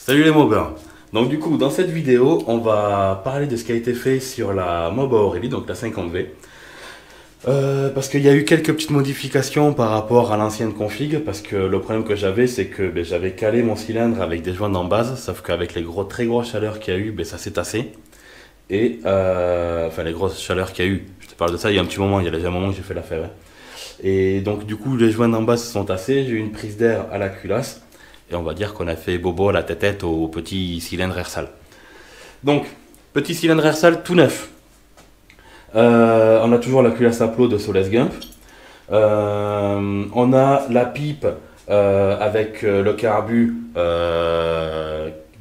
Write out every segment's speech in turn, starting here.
Salut les mobbers. Donc du coup, dans cette vidéo, on va parler de ce qui a été fait sur la Mob Aurélie, donc la 50V. Parce qu'il y a eu quelques petites modifications par rapport à l'ancienne config, parce que le problème que j'avais, c'est que j'avais calé mon cylindre avec des joints en base, sauf qu'avec les très grosses chaleurs qu'il y a eu, ça s'est tassé. Et enfin les grosses chaleurs qu'il y a eu, je te parle de ça il y a un petit moment, il y a déjà un moment que j'ai fait l'affaire. Et donc du coup, les joints en base se sont tassés, j'ai eu une prise d'air à la culasse. Et on va dire qu'on a fait bobo à la tête au petit cylindre air sale. Donc, petit cylindre air sale tout neuf. On a toujours la culasse à plot de Soles Gump. On a la pipe avec le carbu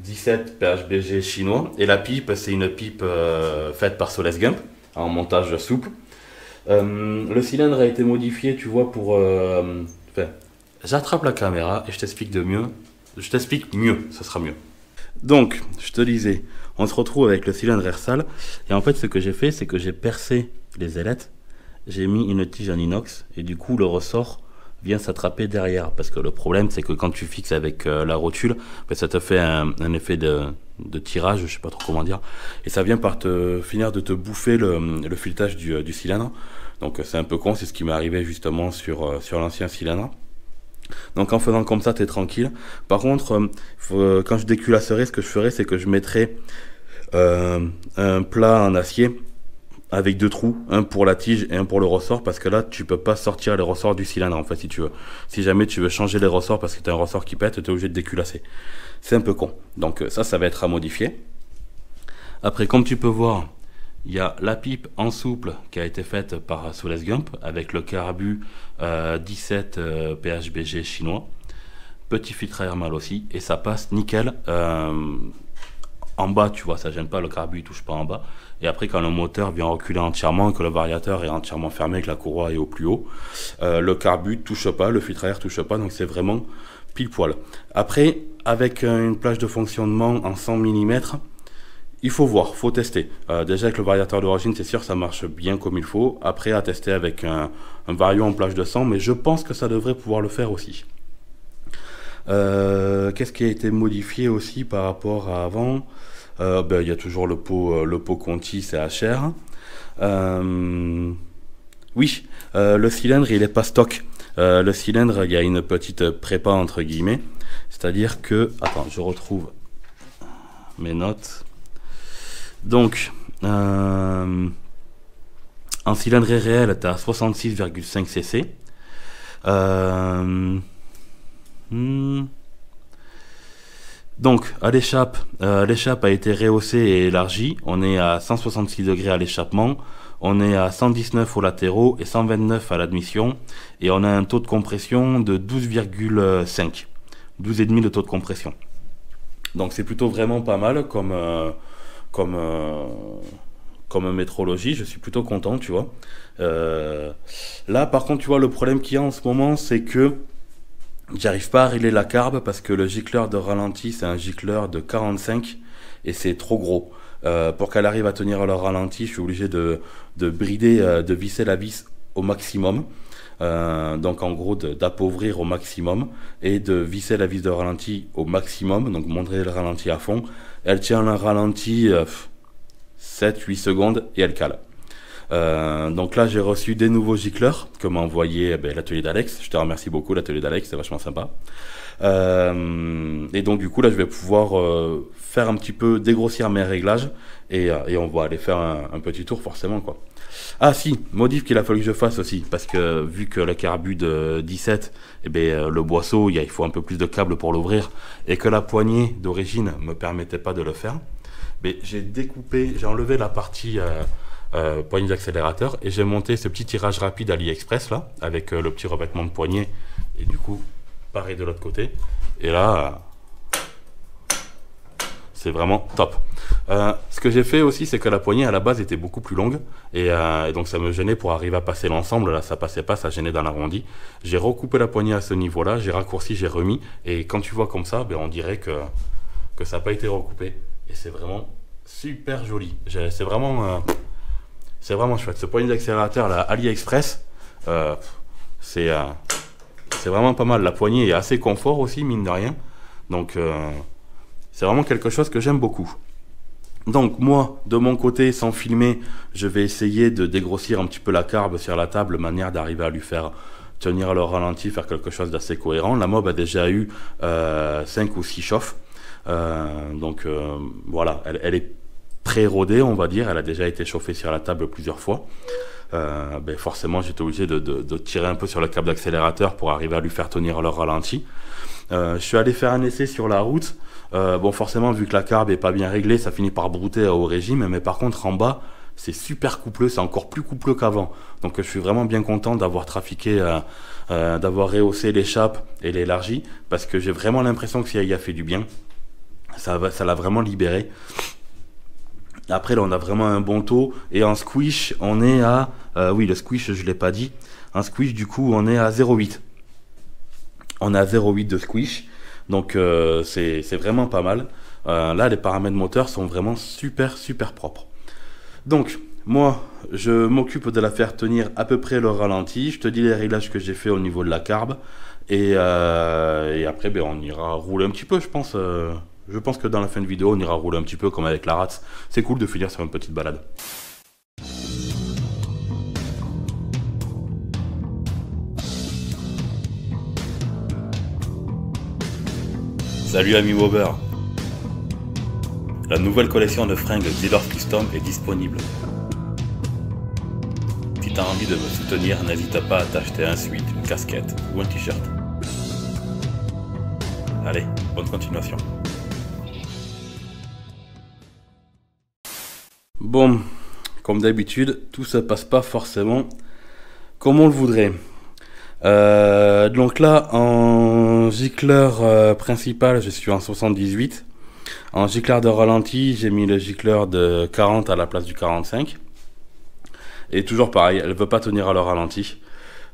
17 PHBG chinois. Et la pipe, c'est une pipe faite par Soles Gump en montage souple. Le cylindre a été modifié, tu vois, pour... J'attrape la caméra et je t'explique de mieux. Je t'explique mieux, ça sera mieux. Donc, je te disais, on se retrouve avec le cylindre air sale. Et en fait, ce que j'ai fait, c'est que j'ai percé les ailettes. J'ai mis une tige en inox. Et du coup, le ressort vient s'attraper derrière. Parce que le problème, c'est que quand tu fixes avec la rotule, ça te fait un effet de tirage, je sais pas trop comment dire. Et ça vient par finir de te bouffer le filetage du cylindre. Donc, c'est un peu con, c'est ce qui m'est arrivé justement sur l'ancien cylindre. Donc en faisant comme ça, tu es tranquille. Par contre, quand je déculasserai, ce que je ferai, c'est que je mettrai un plat en acier avec deux trous, un pour la tige et un pour le ressort, parce que là, tu peux pas sortir les ressorts du cylindre, en fait, si tu veux. Si jamais tu veux changer les ressorts parce que tu as un ressort qui pète, tu es obligé de déculasser. C'est un peu con. Donc ça va être à modifier. Après, comme tu peux voir, il y a la pipe en souple qui a été faite par Soles Gump avec le carbu 17 PHBG chinois. Petit filtre à air mâle aussi et ça passe nickel. En bas, tu vois, ça gêne pas, le carbu il touche pas en bas. Et après, quand le moteur vient reculer entièrement et que le variateur est entièrement fermé, que la courroie est au plus haut, le carbu touche pas, le filtre à air touche pas, donc c'est vraiment pile poil. Après, avec une plage de fonctionnement en 100 mm, il faut voir, faut tester. Déjà avec le variateur d'origine, c'est sûr, ça marche bien comme il faut. Après, à tester avec un vario en plage de 100, mais je pense que ça devrait pouvoir le faire aussi. Qu'est-ce qui a été modifié aussi par rapport à avant? Il y a toujours le pot Conti CHR. Oui, le cylindre, il n'est pas stock. Le cylindre, il y a une petite prépa entre guillemets. C'est-à-dire que... Attends, je retrouve mes notes. Donc, en cylindre réel, tu as 66,5 cc. Donc, à l'échappe, l'échappe a été rehaussée et élargie. On est à 166 degrés à l'échappement. On est à 119 aux latéraux et 129 à l'admission. Et on a un taux de compression de 12,5. 12,5 de taux de compression. Donc, c'est plutôt vraiment pas mal comme métrologie, je suis plutôt content, tu vois. Là, par contre, tu vois, le problème qu'il y a en ce moment, c'est que j'arrive pas à régler la carbe parce que le gicleur de ralenti, c'est un gicleur de 45 et c'est trop gros. Pour qu'elle arrive à tenir le ralenti, je suis obligé de brider, de visser la vis au maximum. Donc en gros d'appauvrir au maximum et de visser la vis de ralenti au maximum, donc monter le ralenti à fond. Elle tient le ralenti 7-8 secondes et elle cale. Donc là j'ai reçu des nouveaux gicleurs que m'a envoyé l'atelier d'Alex. Je te remercie beaucoup, l'atelier d'Alex, c'est vachement sympa. Et donc du coup là je vais pouvoir faire un petit peu dégrossir mes réglages et on va aller faire un petit tour forcément quoi. Ah si, modif qu'il a fallu que je fasse aussi, parce que vu que le carbu de 17, le boisseau, il faut un peu plus de câble pour l'ouvrir, et que la poignée d'origine me permettait pas de le faire, j'ai enlevé la partie poignée d'accélérateur, et j'ai monté ce petit tirage rapide AliExpress là, avec le petit revêtement de poignée, et du coup, pareil de l'autre côté, et là... c'est vraiment top. Ce que j'ai fait aussi, c'est que la poignée à la base était beaucoup plus longue et donc ça me gênait pour arriver à passer l'ensemble. Là, ça passait pas, ça gênait dans l'arrondi. J'ai recoupé la poignée à ce niveau-là, j'ai raccourci, j'ai remis. Et quand tu vois comme ça, on dirait que ça n'a pas été recoupé. Et c'est vraiment super joli. C'est vraiment chouette. Ce poignet d'accélérateur, là, AliExpress, c'est vraiment pas mal. La poignée est assez confort aussi, mine de rien. Donc C'est vraiment quelque chose que j'aime beaucoup. Donc moi, de mon côté, sans filmer, je vais essayer de dégrossir un petit peu la carbe sur la table, de manière d'arriver à lui faire tenir le ralenti, faire quelque chose d'assez cohérent. La mob a déjà eu 5 ou 6 chauffes. Voilà, elle est pré-rodée, on va dire. Elle a déjà été chauffée sur la table plusieurs fois. Forcément, j'étais obligé de tirer un peu sur le câble d'accélérateur pour arriver à lui faire tenir le ralenti. Je suis allé faire un essai sur la route. Forcément, vu que la carbe est pas bien réglée, ça finit par brouter au régime. Mais par contre, en bas, c'est super coupleux, c'est encore plus coupleux qu'avant. Donc je suis vraiment bien content d'avoir trafiqué, d'avoir rehaussé l'échappe et l'élargi, parce que j'ai vraiment l'impression que ça y a fait du bien. Ça l'a vraiment libéré. Après, là, on a vraiment un bon taux. Et en squish, on est à... oui, le squish, je ne l'ai pas dit. En squish, du coup, on est à 0,8. On est à 0,8 de squish. Donc, c'est vraiment pas mal. Là, les paramètres moteurs sont vraiment super, super propres. Donc, moi, je m'occupe de la faire tenir à peu près le ralenti. Je te dis les réglages que j'ai fait au niveau de la carbe. Et après, on ira rouler un petit peu, je pense. Je pense que dans la fin de vidéo, on ira rouler un petit peu comme avec la Rats. C'est cool de finir sur une petite balade. Salut amis Wobber. La nouvelle collection de fringues Xilorf Custom est disponible. Si tu as envie de me soutenir, n'hésite pas à t'acheter un sweat, une casquette ou un t-shirt. Allez, bonne continuation. Bon, comme d'habitude, tout se passe pas forcément comme on le voudrait. Donc là, en gicleur principal, je suis en 78. En gicleur de ralenti, j'ai mis le gicleur de 40 à la place du 45. Et toujours pareil, elle ne veut pas tenir à le ralenti.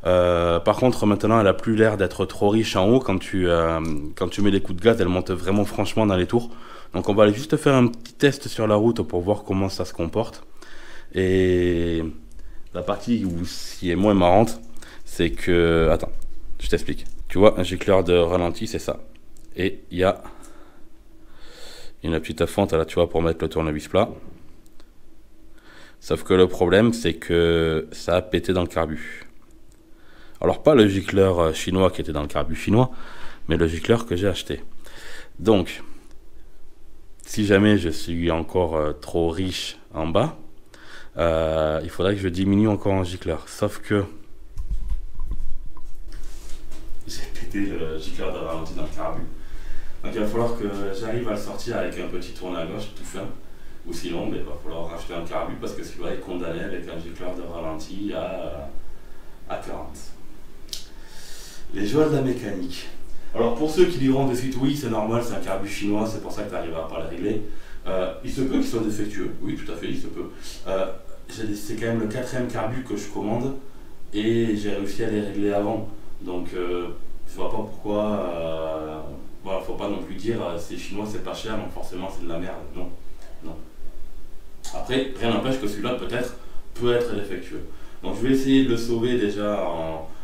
Par contre, maintenant, elle a plus l'air d'être trop riche en haut. Quand tu mets les coups de gaz, elle monte vraiment franchement dans les tours. Donc on va aller juste faire un petit test sur la route pour voir comment ça se comporte. Et la partie qui est moins marrante, c'est que... Attends, je t'explique. Tu vois, un gicleur de ralenti, c'est ça. Et il y a une petite fente là, tu vois, pour mettre le tournevis plat. Sauf que le problème, c'est que ça a pété dans le carbu. Alors pas le gicleur chinois qui était dans le carbu chinois, mais le gicleur que j'ai acheté. Donc, si jamais je suis encore trop riche en bas, il faudrait que je diminue encore en gicleur. Sauf que j'ai pété le gicleur de ralenti dans le carbu. Donc il va falloir que j'arrive à le sortir avec un petit tourne à gauche tout fin. Ou sinon, il va falloir racheter un carbu parce que celui-là est condamné avec un gicleur de ralenti à 40. Les joies de la mécanique. Alors pour ceux qui diront de suite, oui c'est normal, c'est un carbu chinois, c'est pour ça que tu n'arrives pas à le régler. Il se peut qu'il soit défectueux, oui tout à fait, il se peut. C'est quand même le 4e carbu que je commande et j'ai réussi à les régler avant. Donc je vois pas pourquoi, voilà, faut pas non plus dire c'est chinois, c'est pas cher, donc forcément c'est de la merde. Non, non. Après, rien n'empêche que celui-là peut-être peut être défectueux. Donc je vais essayer de le sauver déjà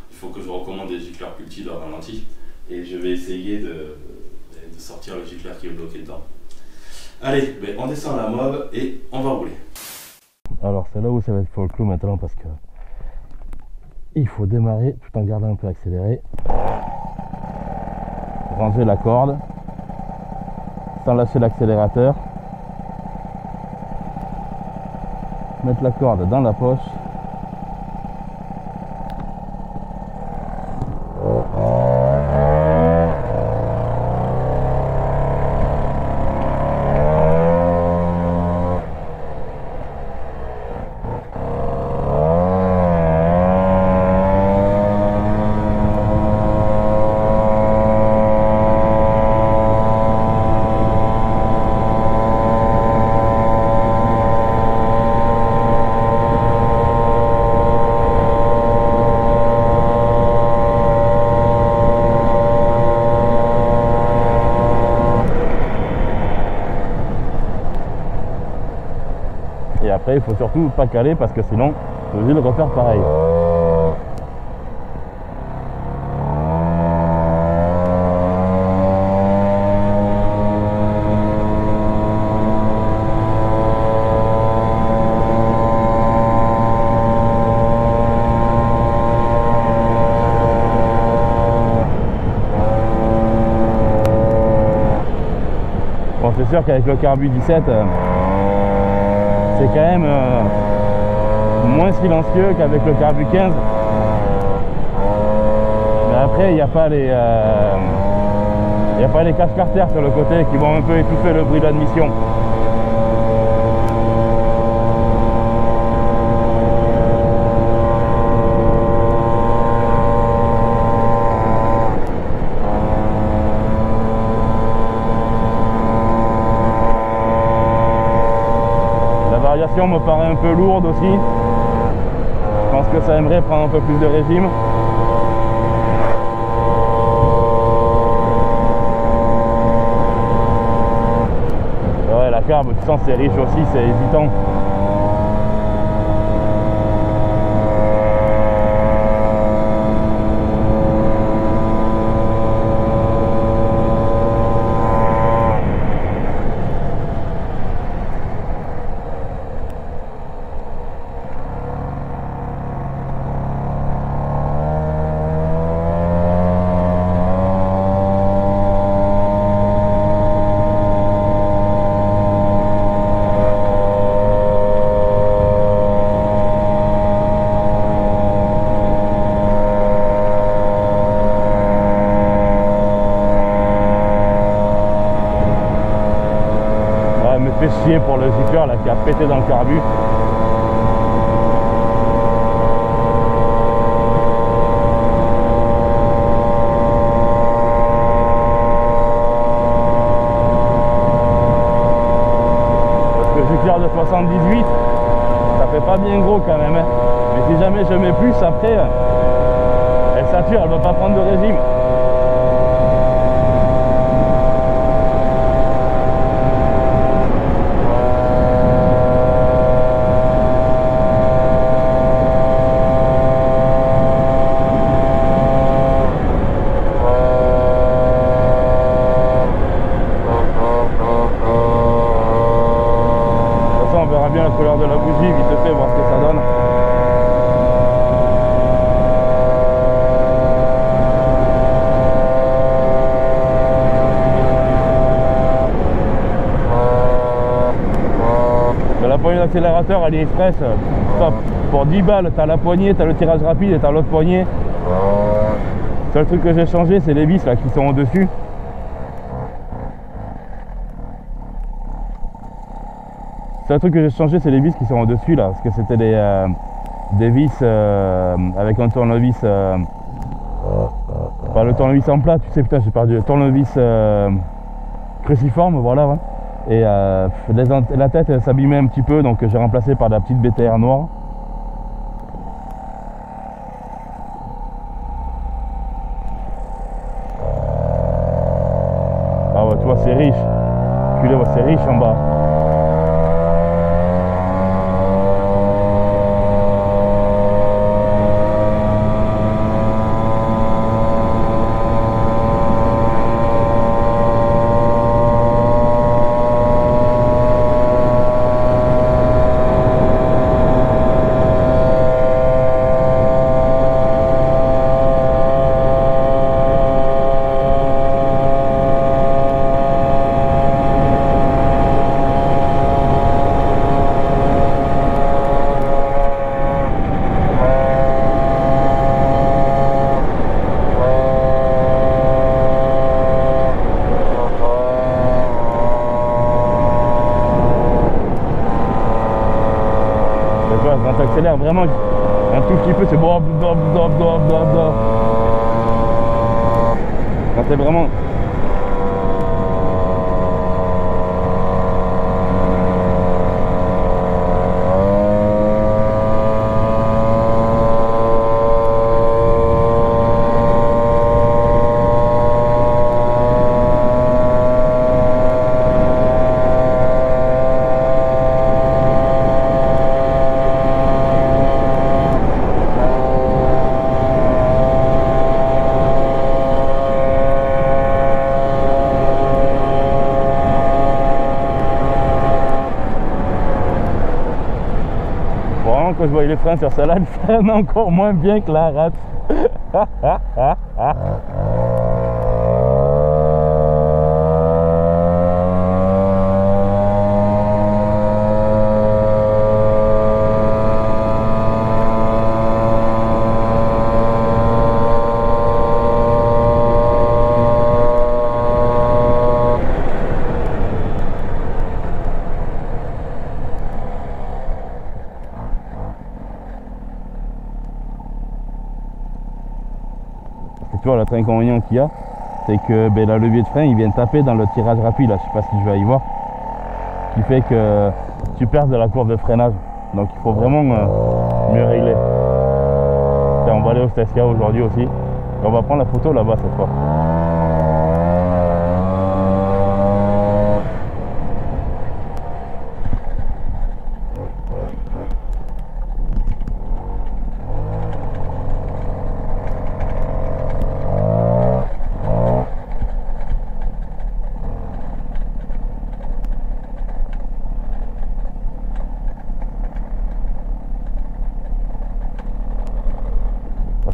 il faut que je recommande des gicleurs plus petits de ralenti. Et je vais essayer de sortir le gicleur qui est bloqué dedans. Allez, on descend la mob et on va rouler. Alors c'est là où ça va être pour le clou maintenant parce que il faut démarrer tout en gardant un peu accéléré. Ranger la corde sans lâcher l'accélérateur. Mettre la corde dans la poche. Et après il faut surtout pas caler parce que sinon tu es obligé de refaire pareil. c'est sûr qu'avec le carbu 17, c'est quand même moins silencieux qu'avec le carbu 15. Mais après, il n'y a pas les caches Carter sur le côté qui vont un peu étouffer le bruit d'admission. La variation me paraît un peu lourde aussi. Je pense que ça aimerait prendre un peu plus de régime. Ouais, la carbe, tu sens c'est riche aussi, c'est hésitant. Chier pour le zipper là qui a pété dans le carbu. Parce que Zucker de 78, ça fait pas bien gros quand même, hein. Mais si jamais je mets plus après, elle sature, elle va pas prendre de régime. La couleur de la bougie, vite fait, voir ce que ça donne. La poignée d'accélérateur, elle est express, top. Pour 10 balles, tu as la poignée, tu as le tirage rapide et tu as l'autre poignée. Le seul truc que j'ai changé, c'est les vis là qui sont au-dessus. C'est un truc que j'ai changé, c'est les vis qui sont au-dessus là, parce que c'était des vis avec un tournevis, pas le tournevis en plat, tu sais, putain j'ai perdu, le tournevis cruciforme, voilà, ouais. Et la tête elle s'abîmait un petit peu, donc j'ai remplacé par la petite BTR noire. Ah ouais, tu vois, c'est riche, c'est riche en bas. Quand tu accélères vraiment un tout petit peu, c'est bon. Quand t'es vraiment... Quand je voyais les freins sur celle-là, ils freinent encore moins bien que la rate. tu vois, l'autre inconvénient qu'il y a, c'est que ben, le levier de frein il vient taper dans le tirage rapide, là, je sais pas si je vais y voir, qui fait que tu perds de la courbe de freinage. Donc il faut vraiment mieux régler. Et on va aller au Steska aujourd'hui aussi. Et on va prendre la photo là-bas cette fois.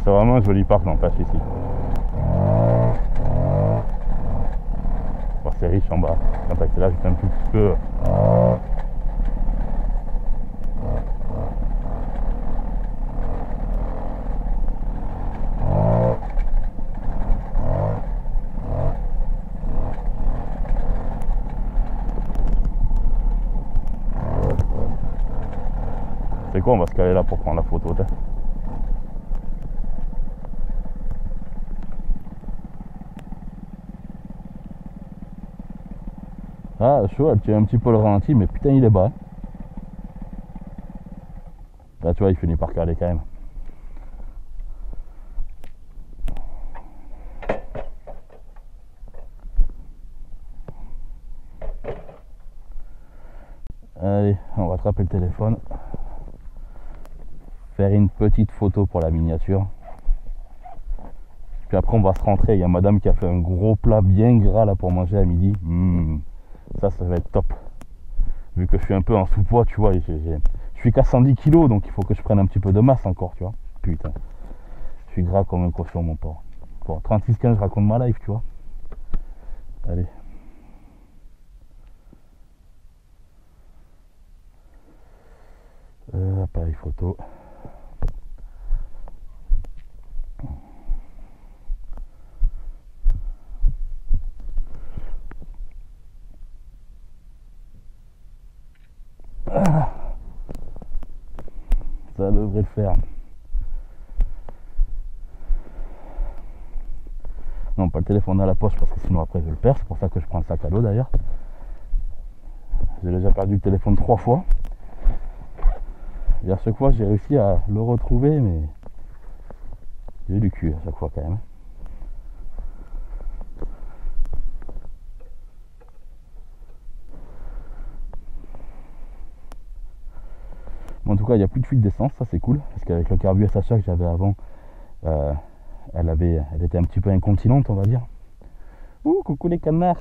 C'est vraiment un joli parc n'empêche ici. Bon, c'est riche en bas. Quand t'as là, j'étais un tout petit peu. C'est quoi, on va se caler là pour prendre la photo, t'es. Ah, chaud, elle tient un petit peu le ralenti, mais putain, il est bas. Là, tu vois, il finit par caler quand même. Allez, on va attraper le téléphone. Faire une petite photo pour la miniature. Puis après, on va se rentrer. Il y a madame qui a fait un gros plat bien gras là pour manger à midi. Ça va être top. Vu que je suis un peu en sous-poids, tu vois, je suis qu'à 110 kg, donc il faut que je prenne un petit peu de masse encore, tu vois. Putain, je suis gras comme un cochon, mon pauvre. Bon, 36-15, je raconte ma life, tu vois. Allez. Appareil photo. Ça devrait le faire. Non, pas le téléphone à la poche parce que sinon après je le perds. C'est pour ça que je prends le sac à dos d'ailleurs. J'ai déjà perdu le téléphone 3 fois. Et à chaque fois j'ai réussi à le retrouver, mais j'ai eu du cul à chaque fois quand même. En tout cas, il n'y a plus de fuite d'essence, ça c'est cool, parce qu'avec le carbu SHA que j'avais avant, elle était un petit peu incontinente, on va dire. Ouh, coucou les canards.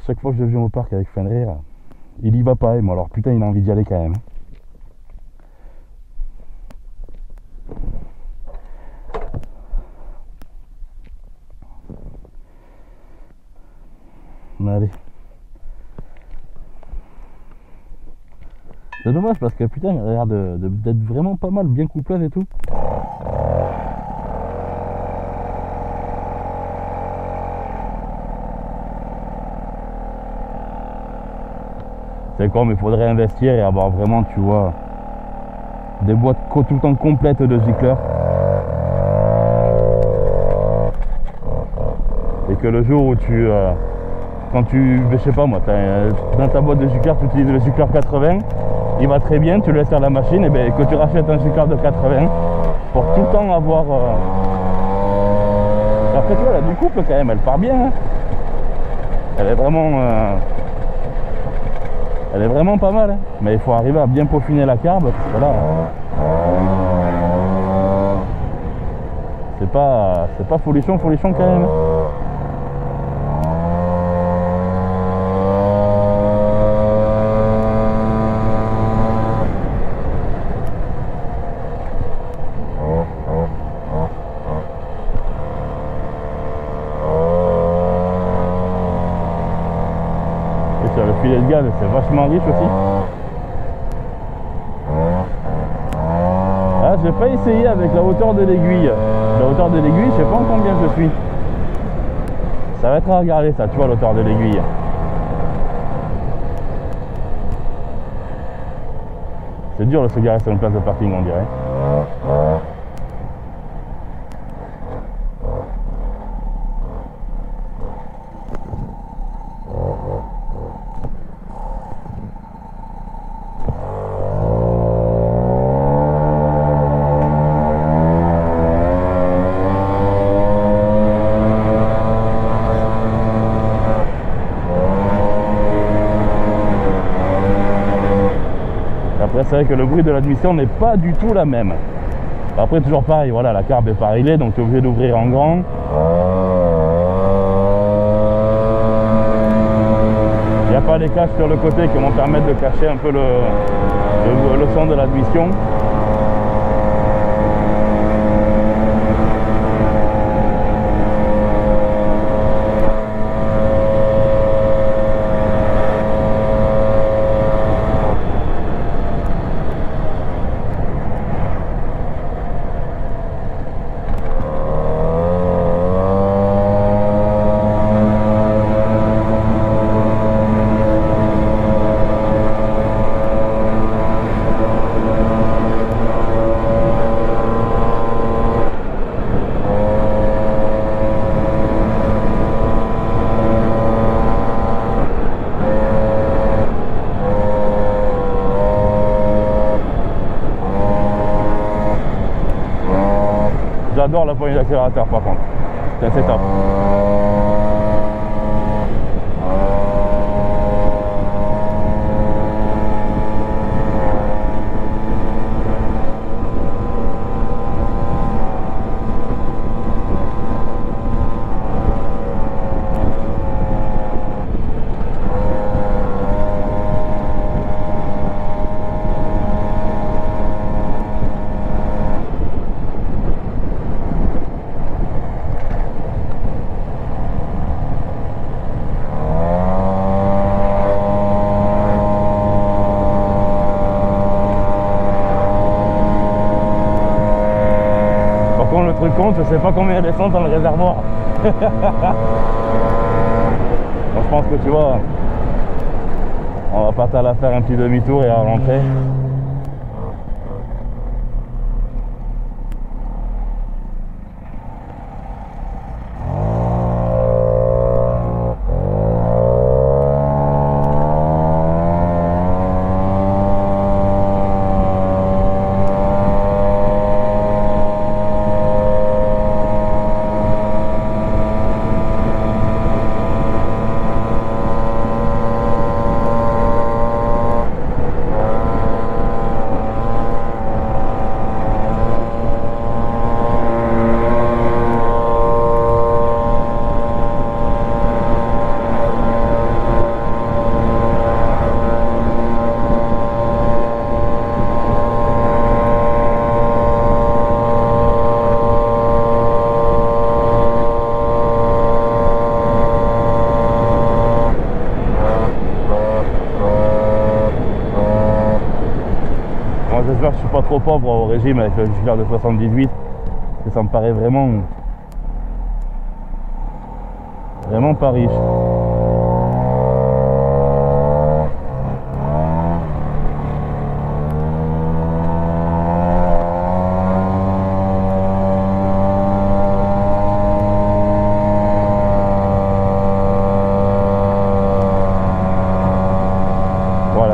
Chaque fois que je viens au parc avec Fenrir, il y va pas, mais alors putain, il a envie d'y aller quand même. Allez. C'est dommage parce que putain, il a l'air d'être vraiment pas mal, bien couplé et tout. C'est comme il faudrait investir et avoir vraiment, tu vois, des boîtes tout le temps complètes de gicleurs. Et que le jour où quand tu, je sais pas moi, dans ta boîte de gicleurs, tu utilises le gicleur 80, il va très bien, tu le laisses faire la machine, et bien que tu rachètes un gicleur de 80 pour tout le temps avoir. Après, tu vois, là, du couple quand même, elle part bien. Hein. Elle est vraiment pas mal. Hein. Mais il faut arriver à bien peaufiner la carbe, parce que là. C'est pas folichon quand même. Sur le filet de gaz, c'est vachement riche aussi. Ah, j'ai pas essayé avec la hauteur de l'aiguille. La hauteur de l'aiguille, je sais pas en combien je suis. Ça va être à regarder ça, tu vois, l'auteur de l'aiguille. C'est dur de se garer sur une place de parking, on dirait. c'est vrai que le bruit de l'admission n'est pas du tout la même. Après, toujours pareil, voilà, la carbe est pas réglée, donc tu es obligé d'ouvrir en grand. Il n'y a pas les caches sur le côté qui vont permettre de cacher un peu le son de l'admission. J'adore la poignée d'accélérateur par contre, c'est assez top. Le truc compte, je sais pas combien il y a d'essence dans le réservoir. Donc, je pense que tu vois, on va pas tarder à faire un petit demi-tour et à rentrer. J'espère que je suis pas trop pauvre au régime avec le Giger de 78, parce que ça me paraît vraiment pas riche.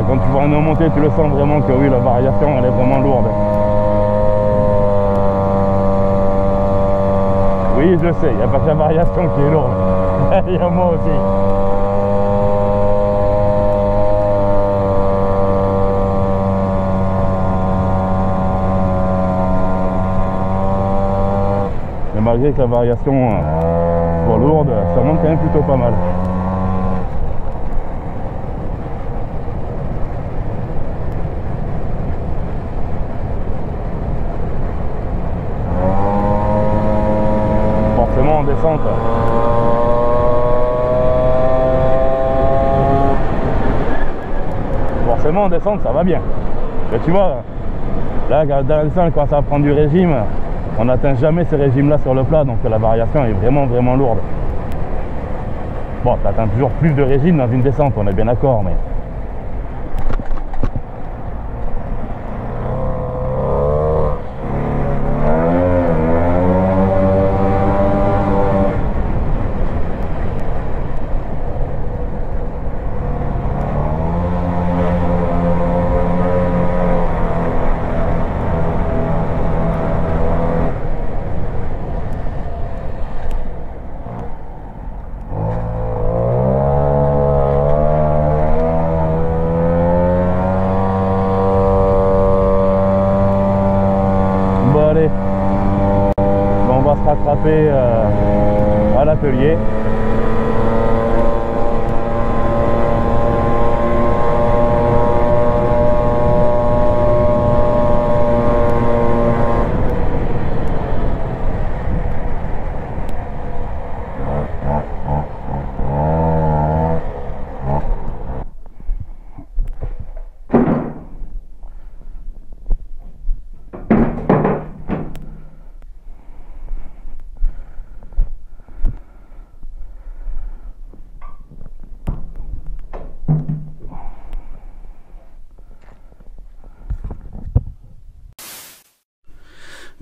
Quand tu vas en monter, tu le sens vraiment que oui, la variation elle est vraiment lourde. Oui, je sais, il n'y a pas que la variation qui est lourde. Il y a moi aussi. Mais malgré que la variation soit lourde, ça monte quand même plutôt pas mal. En descente. Forcément en descente ça va bien. Mais tu vois, là dans la descente quand ça va prendre du régime, on n'atteint jamais ces régimes là sur le plat, donc la variation est vraiment lourde. Bon, tu atteins toujours plus de régime dans une descente, on est bien d'accord, mais rattraper à l'atelier.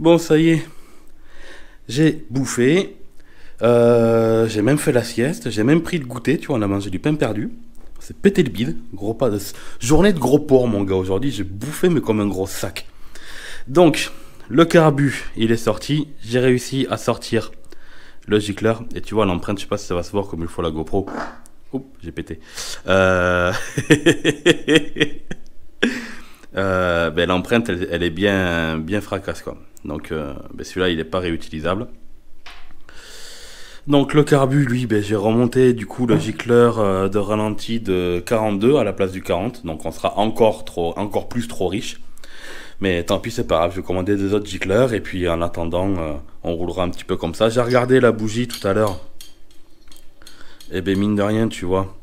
Bon, ça y est, j'ai bouffé, j'ai même fait la sieste, j'ai même pris le goûter, tu vois, on a mangé du pain perdu, c'est pété le bide, gros pas de... journée de gros porc mon gars, aujourd'hui j'ai bouffé mais comme un gros sac. Donc, le carbu, il est sorti, j'ai réussi à sortir le gicleur, et tu vois l'empreinte, je sais pas si ça va se voir comme il faut la GoPro. Oups, j'ai pété. Ben, l'empreinte elle est bien fracasse quoi. Donc ben, celui-là il n'est pas réutilisable. Donc le carbu lui ben, j'ai remonté du coup le gicleur de ralenti de 42 à la place du 40. Donc on sera encore plus trop riche. Mais tant pis c'est pas grave, je vais commander des autres gicleurs et puis en attendant on roulera un petit peu comme ça. J'ai regardé la bougie tout à l'heure. Et ben mine de rien tu vois,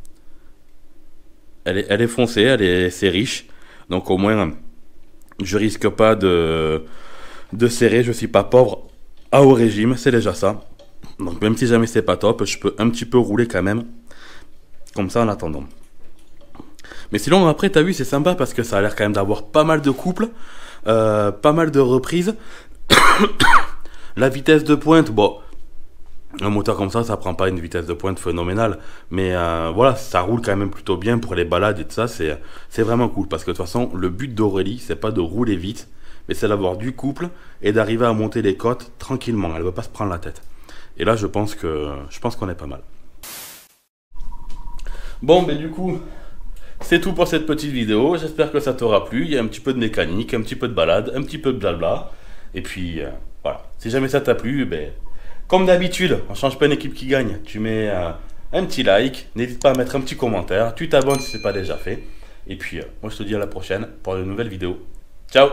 elle est foncée, c'est riche. Donc au moins, je risque pas de serrer, je suis pas pauvre à haut régime, c'est déjà ça. Donc même si jamais c'est pas top, je peux un petit peu rouler quand même, comme ça en attendant. Mais sinon après t'as vu c'est sympa parce que ça a l'air quand même d'avoir pas mal de couples, pas mal de reprises. La vitesse de pointe, bon... Un moteur comme ça prend pas une vitesse de pointe phénoménale, mais voilà, ça roule quand même plutôt bien pour les balades et tout ça, c'est vraiment cool, parce que de toute façon, le but d'Aurélie, c'est pas de rouler vite, mais c'est d'avoir du couple et d'arriver à monter les côtes tranquillement, elle veut pas se prendre la tête. Et là, je pense qu'on est pas mal. Bon, ben du coup, c'est tout pour cette petite vidéo, j'espère que ça t'aura plu, il y a un petit peu de mécanique, un petit peu de balade, un petit peu de blabla, et puis voilà, si jamais ça t'a plu, ben... Comme d'habitude, on change pas une équipe qui gagne. Tu mets un petit like, n'hésite pas à mettre un petit commentaire, tu t'abonnes si ce n'est pas déjà fait. Et puis, moi je te dis à la prochaine pour de nouvelles vidéos. Ciao!